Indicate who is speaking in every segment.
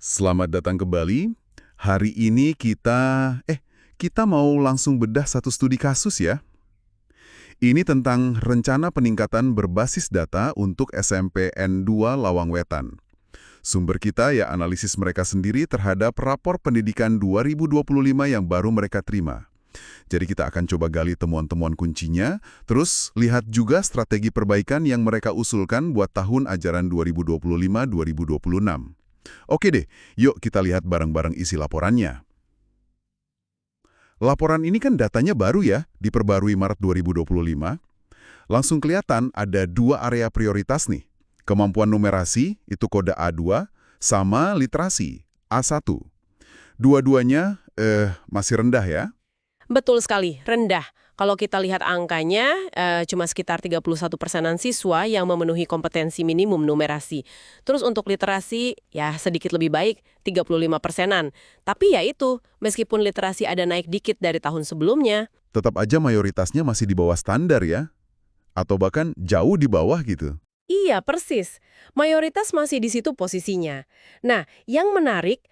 Speaker 1: Selamat datang kembali. Hari ini kita mau langsung bedah satu studi kasus ya. Ini tentang rencana peningkatan berbasis data untuk SMP N2 Lawang Wetan. Sumber kita ya analisis mereka sendiri terhadap rapor pendidikan 2025 yang baru mereka terima. Jadi kita akan coba gali temuan-temuan kuncinya, terus lihat juga strategi perbaikan yang mereka usulkan buat tahun ajaran 2025-2026. Oke deh, yuk kita lihat bareng-bareng isi laporannya. Laporan ini kan datanya baru ya, diperbarui Maret 2025. Langsung kelihatan ada dua area prioritas nih. Kemampuan numerasi, itu kode A2, sama literasi, A1. Dua-duanya, masih rendah ya.
Speaker 2: Betul sekali, rendah. Kalau kita lihat angkanya, cuma sekitar 31%-an siswa yang memenuhi kompetensi minimum numerasi. Terus untuk literasi, ya sedikit lebih baik, 35%-an. Tapi ya itu, meskipun literasi ada naik dikit dari tahun sebelumnya.
Speaker 1: Tetap aja mayoritasnya masih di bawah standar ya. Atau bahkan jauh di bawah gitu.
Speaker 2: Iya, persis. Mayoritas masih di situ posisinya. Nah, yang menarik,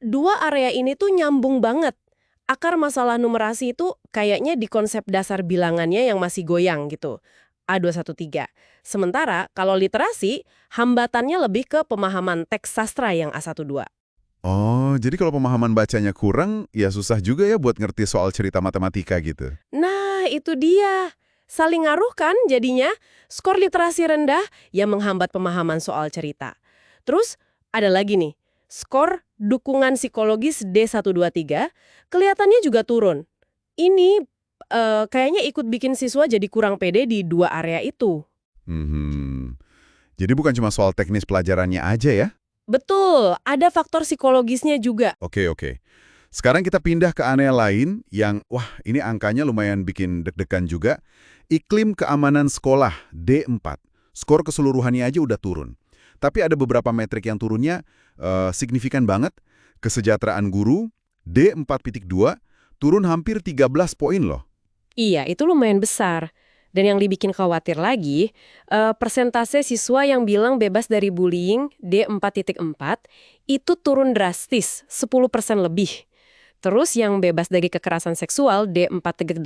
Speaker 2: dua area ini tuh nyambung banget. Akar masalah numerasi itu kayaknya di konsep dasar bilangannya yang masih goyang gitu. A213. Sementara kalau literasi, hambatannya lebih ke pemahaman teks sastra yang A12.
Speaker 1: Oh, jadi kalau pemahaman bacanya kurang, ya susah juga ya buat ngerti soal cerita matematika gitu.
Speaker 2: Nah, itu dia. Saling ngaruh kan jadinya. Skor literasi rendah yang menghambat pemahaman soal cerita. Terus ada lagi nih, skor dukungan psikologis D123 kelihatannya juga turun. Ini kayaknya ikut bikin siswa jadi kurang pede di dua area itu.
Speaker 1: Hmm. Jadi bukan cuma soal teknis pelajarannya aja ya?
Speaker 2: Betul, ada faktor psikologisnya juga.
Speaker 1: Oke. Sekarang kita pindah ke area lain yang, ini angkanya lumayan bikin deg-degan juga. Iklim keamanan sekolah, D4. Skor keseluruhannya aja udah turun. Tapi ada beberapa metrik yang turunnya signifikan banget. Kesejahteraan guru, D4.2, turun hampir 13 poin loh.
Speaker 2: Iya, itu lumayan besar. Dan yang dibikin khawatir lagi, persentase siswa yang bilang bebas dari bullying D4.4 itu turun drastis, 10% lebih. Terus yang bebas dari kekerasan seksual D4.8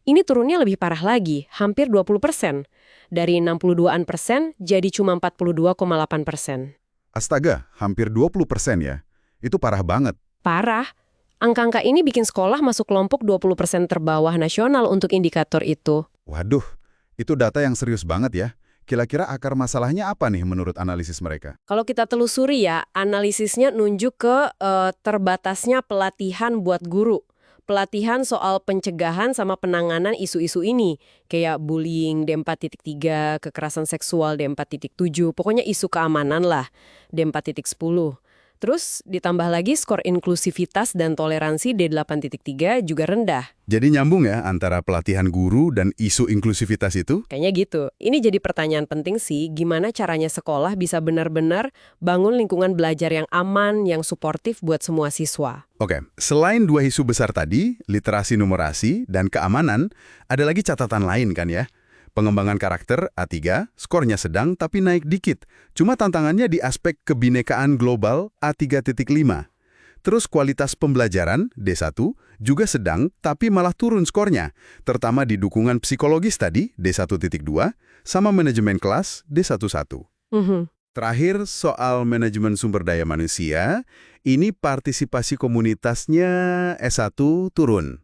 Speaker 2: ini turunnya lebih parah lagi, hampir 20%. Dari 62% jadi cuma 42,8%.
Speaker 1: Astaga, hampir 20% ya. Itu parah banget.
Speaker 2: Parah. Angka-angka ini bikin sekolah masuk kelompok 20% terbawah nasional untuk indikator itu.
Speaker 1: Waduh, itu data yang serius banget ya. Kira-kira akar masalahnya apa nih menurut analisis mereka?
Speaker 2: Kalau kita telusuri ya, analisisnya nunjuk ke terbatasnya pelatihan buat guru. Pelatihan soal pencegahan sama penanganan isu-isu ini. Kayak bullying D4.3, kekerasan seksual D4.7, pokoknya isu keamanan lah D4.10. Terus ditambah lagi skor inklusivitas dan toleransi D8.3 juga rendah.
Speaker 1: Jadi nyambung ya antara pelatihan guru dan isu inklusivitas itu?
Speaker 2: Kayaknya gitu. Ini jadi pertanyaan penting sih, gimana caranya sekolah bisa benar-benar bangun lingkungan belajar yang aman, yang suportif buat semua siswa.
Speaker 1: Oke, selain dua isu besar tadi, literasi numerasi dan keamanan, ada lagi catatan lain kan ya? Pengembangan karakter A3, skornya sedang tapi naik dikit. Cuma tantangannya di aspek kebinekaan global A3.5. Terus kualitas pembelajaran D1 juga sedang tapi malah turun skornya, terutama di dukungan psikologis tadi D1.2 sama manajemen kelas D11. Terakhir soal manajemen sumber daya manusia, ini partisipasi komunitasnya S1 turun.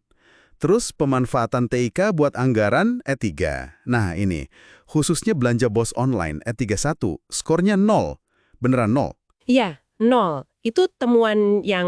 Speaker 1: Terus pemanfaatan TIK buat anggaran E3. Nah ini, khususnya belanja BOS online E31, skornya 0. Beneran 0.
Speaker 2: Iya, 0. Itu temuan yang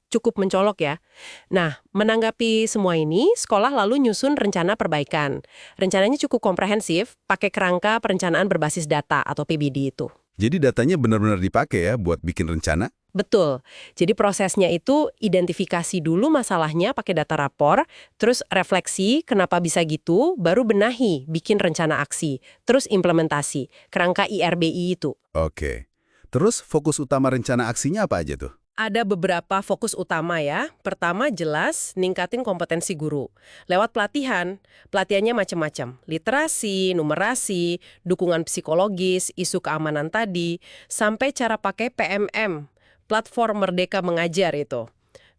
Speaker 2: cukup mencolok ya. Nah, menanggapi semua ini, sekolah lalu nyusun rencana perbaikan. Rencananya cukup komprehensif, pakai kerangka perencanaan berbasis data atau PBD itu.
Speaker 1: Jadi datanya benar-benar dipakai ya buat bikin rencana?
Speaker 2: Betul. Jadi prosesnya itu identifikasi dulu masalahnya pakai data rapor, terus refleksi kenapa bisa gitu, baru benahi, bikin rencana aksi, terus implementasi, kerangka IRBI itu.
Speaker 1: Oke. Terus fokus utama rencana aksinya apa aja tuh?
Speaker 2: Ada beberapa fokus utama ya. Pertama jelas ningkatin kompetensi guru. Lewat pelatihan. Pelatihannya macam-macam. Literasi, numerasi, dukungan psikologis, isu keamanan tadi, sampai cara pakai PMM. platform Merdeka Mengajar itu.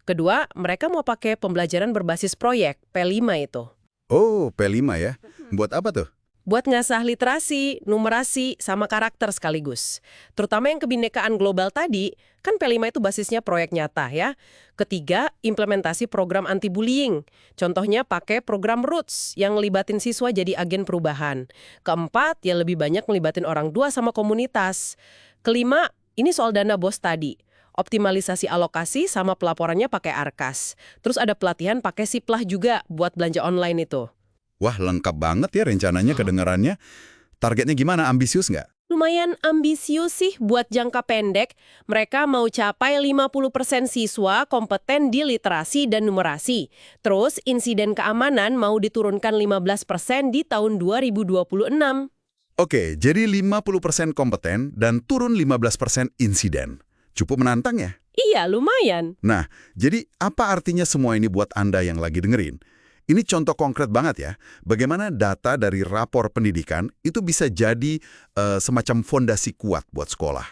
Speaker 2: Kedua, mereka mau pakai pembelajaran berbasis proyek, P5 itu.
Speaker 1: Oh, P5 ya. Buat apa tuh?
Speaker 2: Buat ngasah literasi, numerasi, sama karakter sekaligus. Terutama yang kebinekaan global tadi, kan P5 itu basisnya proyek nyata ya. Ketiga, implementasi program anti-bullying. Contohnya pakai program Roots yang ngelibatin siswa jadi agen perubahan. Keempat, ya lebih banyak ngelibatin orang tua sama komunitas. Kelima, ini soal dana BOS tadi. Optimalisasi alokasi sama pelaporannya pakai Arkas. Terus ada pelatihan pakai Siplah juga buat belanja online itu.
Speaker 1: Wah, lengkap banget ya rencananya kedengarannya. Targetnya gimana? Ambisius nggak?
Speaker 2: Lumayan ambisius sih buat jangka pendek. Mereka mau capai 50% siswa kompeten di literasi dan numerasi. Terus insiden keamanan mau diturunkan 15% di tahun 2026.
Speaker 1: Oke, jadi 50% kompeten dan turun 15% insiden. Cukup menantang ya?
Speaker 2: Iya, lumayan.
Speaker 1: Nah, jadi apa artinya semua ini buat Anda yang lagi dengerin? Ini contoh konkret banget ya, bagaimana data dari rapor pendidikan itu bisa jadi semacam fondasi kuat buat sekolah.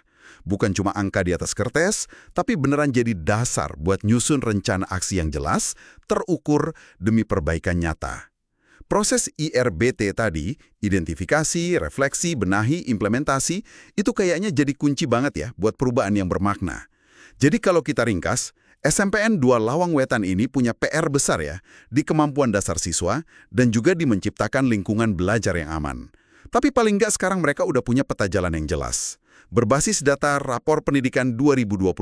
Speaker 1: Bukan cuma angka di atas kertas, tapi beneran jadi dasar buat nyusun rencana aksi yang jelas, terukur demi perbaikan nyata. Proses IRBT tadi, identifikasi, refleksi, benahi, implementasi, itu kayaknya jadi kunci banget ya buat perubahan yang bermakna. Jadi kalau kita ringkas, SMPN 2 Lawang Wetan ini punya PR besar ya, di kemampuan dasar siswa dan juga di menciptakan lingkungan belajar yang aman. Tapi paling nggak sekarang mereka udah punya peta jalan yang jelas. Berbasis data rapor pendidikan 2025.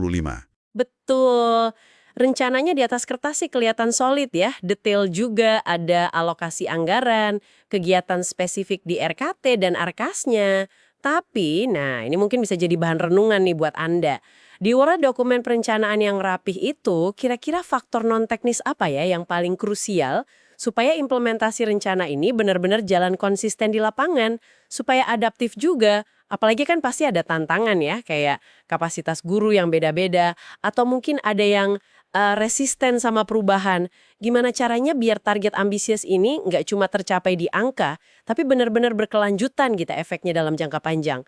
Speaker 2: Betul. Rencananya di atas kertas sih kelihatan solid ya, detail juga, ada alokasi anggaran, kegiatan spesifik di RKT dan Arkasnya. Tapi, nah ini mungkin bisa jadi bahan renungan nih buat Anda. Di luar dokumen perencanaan yang rapih itu, kira-kira faktor non-teknis apa ya yang paling krusial supaya implementasi rencana ini benar-benar jalan konsisten di lapangan, supaya adaptif juga. Apalagi kan pasti ada tantangan ya, kayak kapasitas guru yang beda-beda, atau mungkin ada yang resisten sama perubahan. Gimana caranya biar target ambisius ini nggak cuma tercapai di angka, tapi benar-benar berkelanjutan gitu efeknya dalam jangka panjang.